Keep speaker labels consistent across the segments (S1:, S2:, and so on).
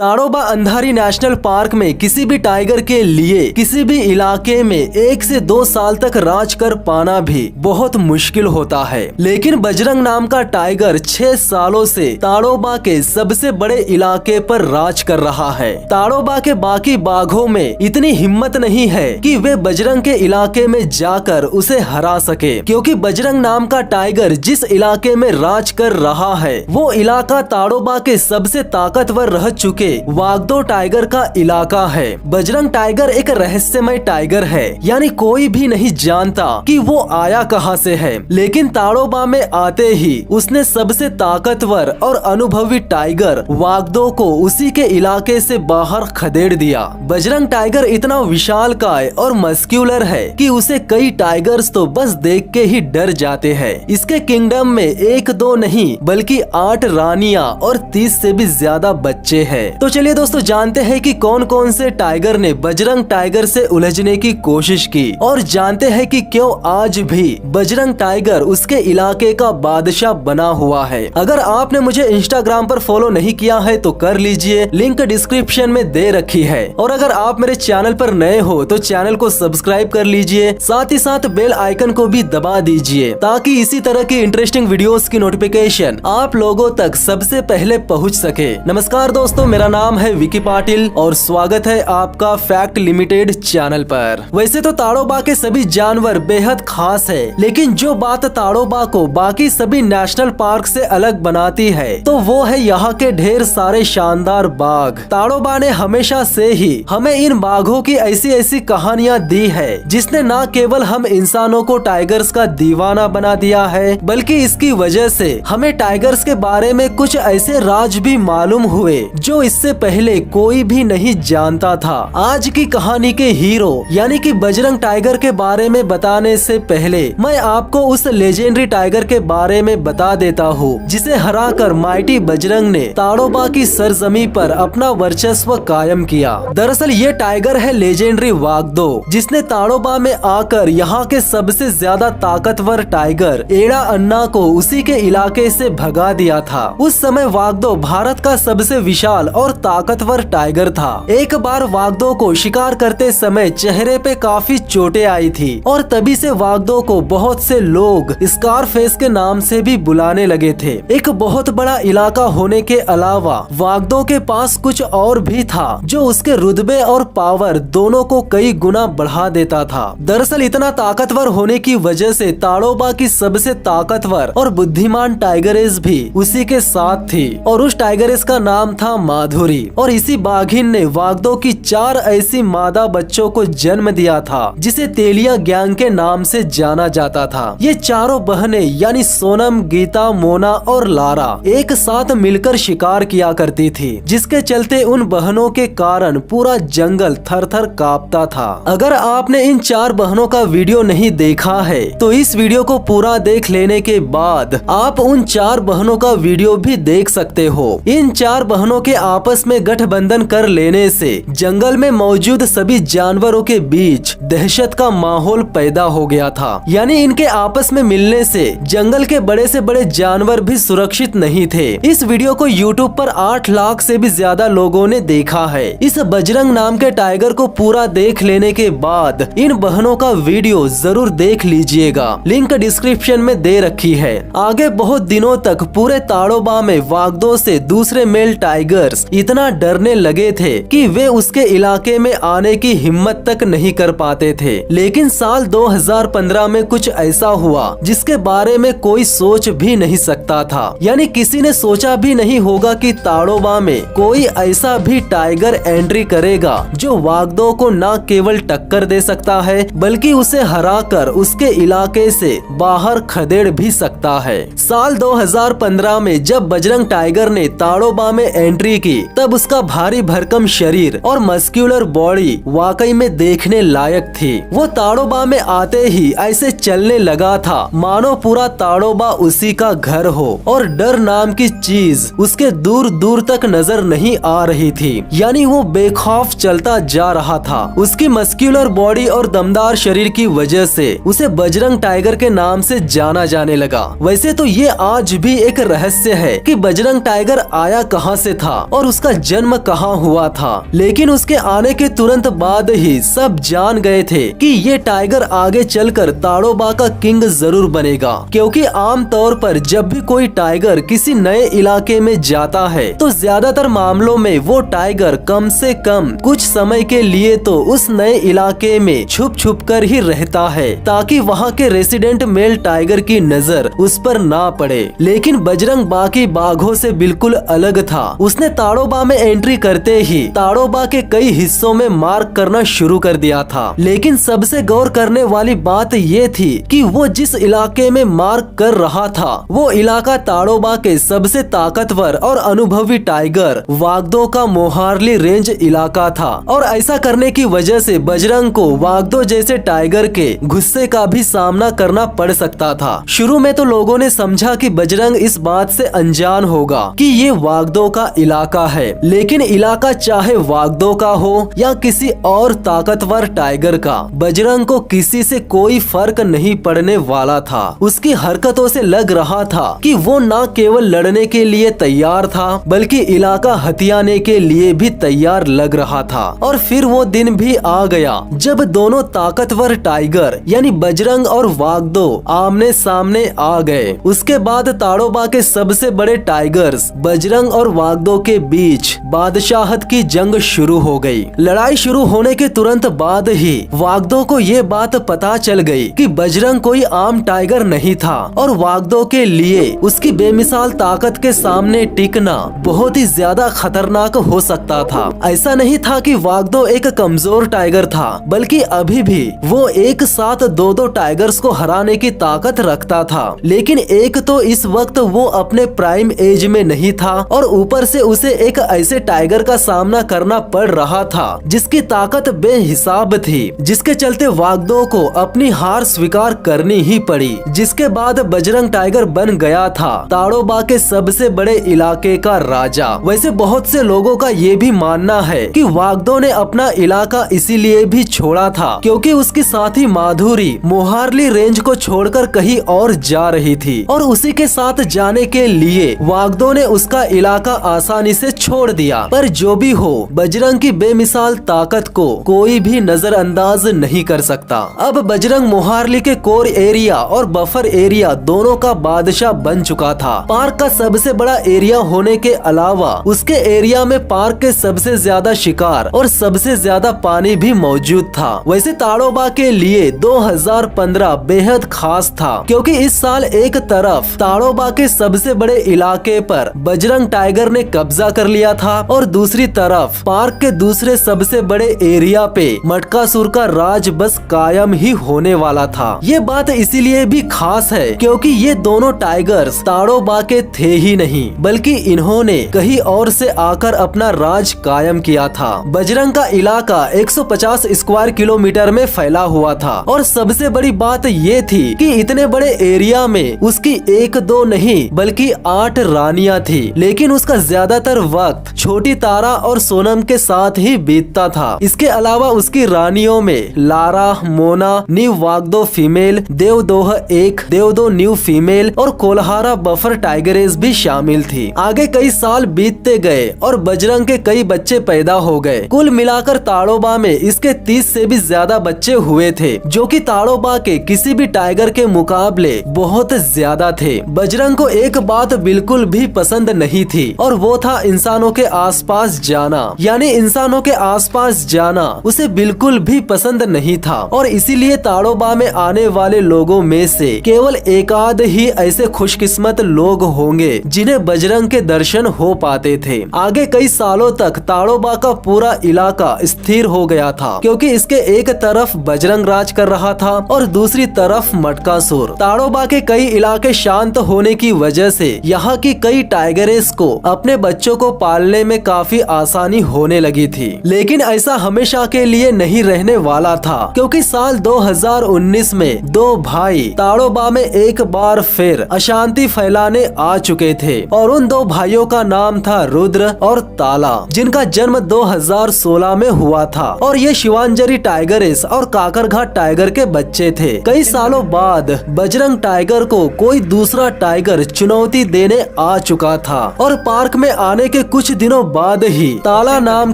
S1: Tadoba Andhari national park में किसी भी टाइगर के लिए किसी भी इलाके में 1 से 2 साल तक राज कर पाना भी बहुत मुश्किल होता है, लेकिन बजरंग नाम का टाइगर 6 सालों से ताड़ोबा के सबसे बड़े इलाके पर राज कर रहा है। ताड़ोबा के बाकी बाघों में इतनी हिम्मत नहीं है कि वे बजरंग के इलाके में जाकर उसे हरा सके, क्योंकि बजरंग नाम का टाइगर जिस इलाके में राज कर रहा है वो इलाका ताड़ोबा के सबसे ताकतवर रह चुके वागदो टाइगर का इलाका है। बजरंग टाइगर एक रहस्यमय टाइगर है, यानी कोई भी नहीं जानता कि वो आया कहां से है, लेकिन ताड़ोबा में आते ही उसने सबसे ताकतवर और अनुभवी टाइगर वागदो को उसी के इलाके से बाहर खदेड़ दिया। बजरंग टाइगर इतना विशालकाय और मस्क्यूलर है कि उसे कई टाइगर्स तो बस देख के ही डर जाते हैं। इसके किंगडम में 1-2 नहीं बल्कि 8 रानियां और 30 से भी ज्यादा बच्चे हैं। तो चलिए दोस्तों जानते हैं कि कौन कौन से टाइगर ने बजरंग टाइगर से उलझने की कोशिश की, और जानते हैं कि क्यों आज भी बजरंग टाइगर उसके इलाके का बादशाह बना हुआ है। अगर आपने मुझे इंस्टाग्राम पर फॉलो नहीं किया है तो कर लीजिए, लिंक डिस्क्रिप्शन में दे रखी है। और अगर आप मेरे चैनल पर नए हो तो चैनल को सब्सक्राइब कर लीजिए, साथ ही साथ बेल आइकन को भी दबा दीजिए ताकि इसी तरह की इंटरेस्टिंग वीडियोस की नोटिफिकेशन आप लोगों तक सबसे पहले पहुंच सके। नमस्कार दोस्तों, मेरा नाम है विकी पाटिल और स्वागत है आपका फैक्ट लिमिटेड चैनल पर। वैसे तो ताड़ोबा के सभी जानवर बेहद खास है, लेकिन जो बात ताड़ोबा को बाकी सभी नेशनल पार्क से अलग बनाती है तो वो है यहाँ के ढेर सारे शानदार बाघ। ताड़ोबा ने हमेशा से ही हमें इन बाघों की ऐसी ऐसी कहानियाँ दी है जिसने न केवल हम इंसानों को टाइगर्स का दीवाना बना दिया है, बल्कि इसकी वजह से हमें टाइगर्स के बारे में कुछ ऐसे राज भी मालूम हुए जो इससे पहले कोई भी नहीं जानता था। आज की कहानी के हीरो यानी कि बजरंग टाइगर के बारे में बताने से पहले मैं आपको उस लेजेंडरी टाइगर के बारे में बता देता हूँ जिसे हराकर माइटी बजरंग ने ताड़ोबा की सरजमी पर अपना वर्चस्व कायम किया। दरअसल ये टाइगर है लेजेंडरी वागदो, जिसने ताड़ोबा में आकर यहाँ के सबसे ज्यादा ताकतवर टाइगर एड़ा अन्ना को उसी के इलाके से भगा दिया था। उस समय वागदो भारत का सबसे विशाल और ताकतवर टाइगर था। एक बार वागदो को शिकार करते समय चेहरे पे काफी चोटें आई थी और तभी से वागदो को बहुत से लोग स्कारफेस के नाम से भी बुलाने लगे थे। एक बहुत बड़ा इलाका होने के अलावा वागदो के पास कुछ और भी था जो उसके रुतबे और पावर दोनों को कई गुना बढ़ा देता था। दरअसल इतना ताकतवर होने की वजह से ताड़ोबा की सबसे ताकतवर और बुद्धिमान टाइगरेस भी उसी के साथ थी, और उस टाइगरेस का नाम था माधुरी। और इसी बाघिन ने वागदो की 4 ऐसी मादा बच्चों को जन्म दिया था जिसे तेलिया गैंग के नाम से जाना जाता था। ये चारों बहनें यानी सोनम, गीता, मोना और लारा एक साथ मिलकर शिकार किया करती थी, जिसके चलते उन बहनों के कारण पूरा जंगल थर-थर कांपता था। अगर आपने इन 4 बहनों का वीडियो नहीं देखा है तो इस वीडियो को पूरा देख लेने के बाद आप उन 4 बहनों का वीडियो भी देख सकते हो। इन 4 बहनों के आपस में गठबंधन कर लेने से जंगल में मौजूद सभी जानवरों के बीच दहशत का माहौल पैदा हो गया था, यानी इनके आपस में मिलने से जंगल के बड़े से बड़े जानवर भी सुरक्षित नहीं थे। इस वीडियो को YouTube पर 8 लाख से भी ज्यादा लोगों ने देखा है। इस बजरंग नाम के टाइगर को पूरा देख लेने के बाद इन बहनों का वीडियो जरूर देख लीजिएगा, लिंक डिस्क्रिप्शन में दे रखी है। आगे बहुत दिनों तक पूरे ताड़ोबा में वागदो से दूसरे मेल टाइगर्स इतना डरने लगे थे कि वे उसके इलाके में आने की हिम्मत तक नहीं कर पाते थे। लेकिन साल 2015 में कुछ ऐसा हुआ जिसके बारे में कोई सोच भी नहीं सकता था, यानी किसी ने सोचा भी नहीं होगा कि ताड़ोबा में कोई ऐसा भी टाइगर एंट्री करेगा जो वागदो को न केवल टक्कर दे सकता है बल्कि उसे हराकर उसके इलाके से बाहर खदेड़ भी सकता है। साल 2015 में जब बजरंग टाइगर ने ताड़ोबा में एंट्री की तब उसका भारी भरकम शरीर और मस्क्यूलर बॉडी वाकई में देखने लायक थी। वो ताड़ोबा में आते ही ऐसे चलने लगा था मानो पूरा ताड़ोबा उसी का घर हो, और डर नाम की चीज उसके दूर दूर तक नजर नहीं आ रही थी, यानी वो बेखौफ चलता जा रहा था। उसकी मस्क्यूलर बॉडी और दमदार शरीर की वजह से उसे बजरंग टाइगर के नाम से जाना जाने लगा। वैसे तो ये आज भी एक रहस्य है कि बजरंग टाइगर आया कहां से था और उसका जन्म कहाँ हुआ था। लेकिन उसके आने के तुरंत बाद ही सब जान गए थे कि ये टाइगर आगे चलकर ताड़ोबा का किंग जरूर बनेगा, क्योंकि आमतौर पर जब भी कोई टाइगर किसी नए इलाके में जाता है तो ज्यादातर मामलों में वो टाइगर कम से कम कुछ समय के लिए तो उस नए इलाके में छुप छुप कर ही रहता है, ताकि वहाँ के रेसिडेंट मेल टाइगर की नजर उस पर ना पड़े। लेकिन बजरंग बाकी बाघों से बिल्कुल अलग था। उसने ताड़ोबा में एंट्री करते ही ताड़ोबा के कई हिस्सों में मार्क करना शुरू कर दिया था। लेकिन सबसे गौर करने वाली बात ये थी कि वो जिस इलाके में मार्क कर रहा था वो इलाका ताड़ोबा के सबसे ताकतवर और अनुभवी टाइगर वागदो का मोहारली रेंज इलाका था। और ऐसा करने की वजह से बजरंग को वागदो जैसे टाइगर के गुस्से का भी सामना करना पड़ सकता था। शुरू में तो लोगों ने समझा कि बजरंग इस बात से अनजान होगा कि ये वागदो का इलाका है, लेकिन इलाका चाहे वागदो का हो या किसी और ताकतवर टाइगर का, बजरंग को किसी से कोई फर्क नहीं पड़ने वाला था। उसकी हरकतों से लग रहा था कि वो न केवल लड़ने के लिए तैयार था बल्कि इलाका हथियाने के लिए भी तैयार लग रहा था। और फिर वो दिन भी आ गया जब दोनों ताकतवर टाइगर यानी बजरंग और वागदो आमने सामने आ गए। उसके बाद ताड़ोबा के सबसे बड़े टाइगर्स बजरंग और वागदो के बीच बादशाहत की जंग शुरू हो गई। लड़ाई शुरू होने के तुरंत बाद ही वागदो को ये बात पता चल गई कि बजरंग कोई आम टाइगर नहीं था और वागदो के लिए उसकी बेमिसाल ताकत के सामने टिकना बहुत ही ज्यादा खतरनाक हो सकता था। ऐसा नहीं था कि वागदो एक कमजोर टाइगर था, बल्कि अभी भी वो एक साथ दो टाइगर्स को हराने की ताकत रखता था। लेकिन एक तो इस वक्त वो अपने प्राइम एज में नहीं था और ऊपर से उसे एक ऐसे टाइगर का सामना करना पड़ रहा था जिसकी ताकत बेहिसाब थी, जिसके चलते वागदो को अपनी हार स्वीकार करनी ही पड़ी। जिसके बाद बजरंग टाइगर बन गया था ताड़ोबा के सबसे बड़े इलाके का राजा। वैसे बहुत से लोगों का ये भी मानना है कि वागदो ने अपना इलाका इसीलिए भी छोड़ा था क्योंकि उसकी साथी माधुरी मोहारली रेंज को छोड़कर कहीं और जा रही थी और उसी के साथ जाने के लिए वागदो ने उसका इलाका आसानी से छोड़ दिया। पर जो भी हो, बजरंग की बेमिसाल ताकत को कोई भी नजरअंदाज नहीं कर सकता। अब बजरंग मोहारली के कोर एरिया और बफर एरिया दोनों का बादशाह बन चुका था। पार्क का सबसे बड़ा एरिया होने के अलावा उसके एरिया में पार्क के सबसे ज्यादा शिकार और सबसे ज्यादा पानी भी मौजूद था। वैसे ताड़ोबा के लिए 2015 बेहद खास था क्योंकि इस साल एक तरफ ताड़ोबा के सबसे बड़े इलाके पर बजरंग टाइगर ने कब्जा कर लिया था और दूसरी तरफ पार्क के दूसरे सबसे बड़े एरिया पे मटकासुर का राज बस कायम ही होने वाला था। ये बात इसीलिए भी खास है क्योंकि ये दोनों टाइगर्स ताड़ोबा के थे ही नहीं बल्कि इन्होंने कहीं और से आकर अपना राज कायम किया था। बजरंग का इलाका 150 स्क्वायर किलोमीटर में फैला हुआ था और सबसे बड़ी बात ये थी कि इतने बड़े एरिया में उसकी एक दो नहीं बल्कि 8 रानियां थी। लेकिन उसका ज्यादातर वक्त छोटी तारा और सोनम के साथ ही बीतता था। इसके अलावा उसकी रानियों में लारा, मोना, न्यू वागदो फीमेल, देवदोह एक, देवदो न्यू फीमेल और कोल्हारा बफर टाइगरेस भी शामिल थी। आगे कई साल बीतते गए और बजरंग के कई बच्चे पैदा हो गए। कुल मिलाकर ताड़ोबा में इसके 30 से भी ज्यादा बच्चे हुए थे जो कि ताड़ोबा के किसी भी टाइगर के मुकाबले बहुत ज्यादा थे। बजरंग को एक बात बिल्कुल भी पसंद नहीं थी और वो था इंसानों के आसपास जाना, यानी इंसानों के आसपास जाना उसे बिल्कुल भी पसंद नहीं था और इसीलिए ताड़ोबा में आने वाले लोगों में से केवल एकाध ही ऐसे खुशकिस्मत लोग होंगे जिन्हें बजरंग के दर्शन हो पाते थे। आगे कई सालों तक ताड़ोबा का पूरा इलाका स्थिर हो गया था क्योंकि इसके एक तरफ बजरंग राज कर रहा था और दूसरी तरफ मटकासुर। ताड़ोबा के कई इलाके शांत होने की वजह से यहाँ की कई टाइगरेस को अपने बच्चों को पालने में काफी आसानी होने लगी थी। लेकिन ऐसा हमेशा के लिए नहीं रहने वाला था क्योंकि साल 2019 में दो भाई ताड़ोबा में एक बार फिर अशांति फैलाने आ चुके थे और उन दो भाइयों का नाम था रुद्र और ताला, जिनका जन्म 2016 में हुआ था और ये शिवांजरी टाइगरेस और काकरघाट टाइगर के बच्चे थे। कई सालों बाद बजरंग टाइगर को कोई दूसरा टाइगर चुनौती देने आ चुका था और पार्क में आने के कुछ दिनों बाद ही ताला नाम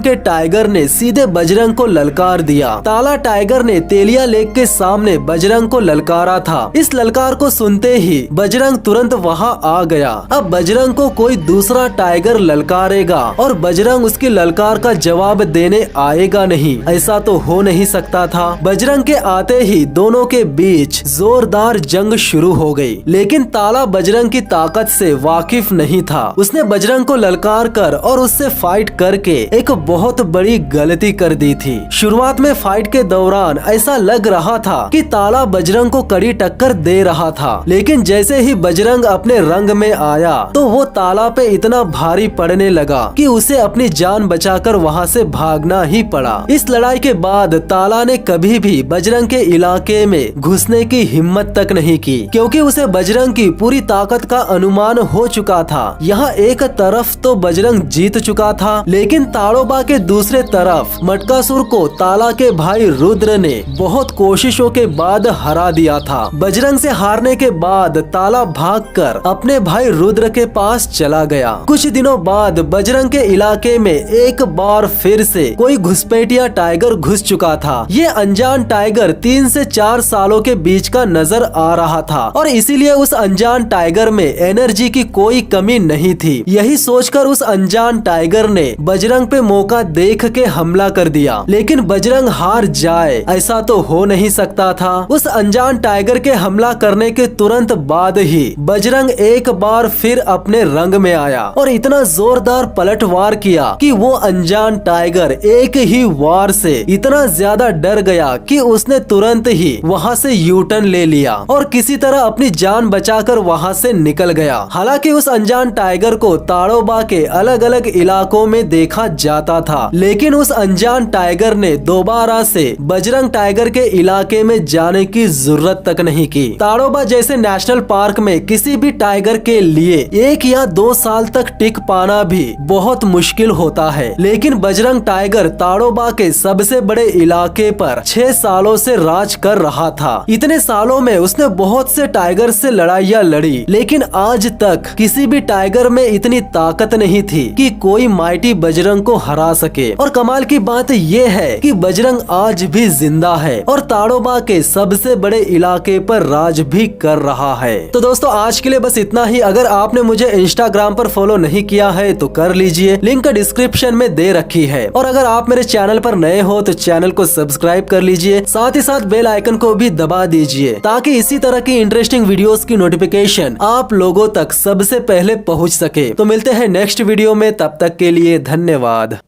S1: के टाइगर ने सीधे बजरंग को ललकार दिया। ताला टाइगर ने तेलिया लेक के सामने बजरंग को ललकारा था। इस ललकार को सुनते ही बजरंग तुरंत वहां आ गया। अब बजरंग को कोई दूसरा टाइगर ललकारेगा और बजरंग उसकी ललकार का जवाब देने आएगा नहीं, ऐसा तो हो नहीं सकता था। बजरंग के आते ही दोनों के बीच जोरदार जंग शुरू हो गई। लेकिन ताला बजरंग की ताकत से वाकिफ नहीं था। उसने बजरंग को ललकार कर और उससे फाइट करके एक बहुत बड़ी गलती कर दी थी। शुरुआत में फाइट के दौरान ऐसा लग रहा था कि ताला बजरंग को कड़ी टक्कर दे रहा था, लेकिन जैसे ही बजरंग अपने रंग में आया तो वो ताला पे इतना भारी पड़ने लगा कि उसे अपनी जान बचाकर वहाँ से भागना ही पड़ा। इस लड़ाई के बाद ताला ने कभी भी बजरंग के इलाके में घुसने की हिम्मत तक नहीं की, क्योंकि उसे बजरंग की पूरी ताकत का अनुमान हो चुका था। यहाँ एक तरफ तो बजरंग जीत चुका था, लेकिन ताड़ोबा के दूसरे तरफ मटकासुर को ताला के भाई रुद्र ने बहुत कोशिशों के बाद हरा दिया था। बजरंग से हारने के बाद ताला भागकर अपने भाई रुद्र के पास चला गया। कुछ दिनों बाद बजरंग के इलाके में एक बार फिर से कोई घुसपैठिया टाइगर घुस चुका था। ये अनजान टाइगर 3 से 4 सालों के बीच का नजर आ रहा था और इसीलिए उस अनजान टाइगर में एनर्जी की कोई कमी नहीं थी। यही सोचकर उस अनजान टाइगर ने बजरंग पे मौका देख के हमला कर दिया, लेकिन बजरंग हार जाए ऐसा तो हो नहीं सकता था। उस अनजान टाइगर के हमला करने के तुरंत बाद ही बजरंग एक बार फिर अपने रंग में आया और इतना जोरदार पलटवार किया कि वो अनजान टाइगर एक ही वार से इतना ज्यादा डर गया कि उसने तुरंत ही वहाँ से यू टर्न ले लिया और किसी तरह अपनी जान बचाकर वहाँ से निकल गया। हालांकि उस अनजान टाइगर को ताड़ोबा के अलग अलग इलाकों में देखा जाता था, लेकिन उस अनजान टाइगर ने दोबारा से बजरंग टाइगर के इलाके में जाने की जरूरत तक नहीं की। ताड़ोबा जैसे नेशनल पार्क में किसी भी टाइगर के लिए 1 या 2 साल तक टिक पाना भी बहुत मुश्किल होता है, लेकिन बजरंग टाइगर ताड़ोबा के सबसे बड़े इलाके पर 6 सालों से राज कर रहा था। इतने सालों में उसने बहुत से टाइगर से लड़ाइयाँ लड़ी, लेकिन आज तक किसी भी टाइगर में इतनी ताकत नहीं थी कि कोई माइटी बजरंग को हरा सके। और कमाल की बात ये है कि बजरंग आज भी जिंदा है और ताड़ोबा के सबसे बड़े इलाके पर राज भी कर रहा है। तो दोस्तों आज के लिए बस इतना ही। अगर आपने मुझे इंस्टाग्राम पर फॉलो नहीं किया है तो कर लीजिए, लिंक डिस्क्रिप्शन में दे रखी है। और अगर आप मेरे चैनल पर नए हो तो चैनल को सब्सक्राइब कर लीजिए, साथ ही साथ बेल आइकन को भी दबा दीजिए ताकि इसी तरह की इंटरेस्टिंग वीडियोस की नोटिफिकेशन आप लोगों तक सबसे पहले पहुंच सके। तो मिलते हैं नेक्स्ट वीडियो में, तब तक के लिए धन्यवाद।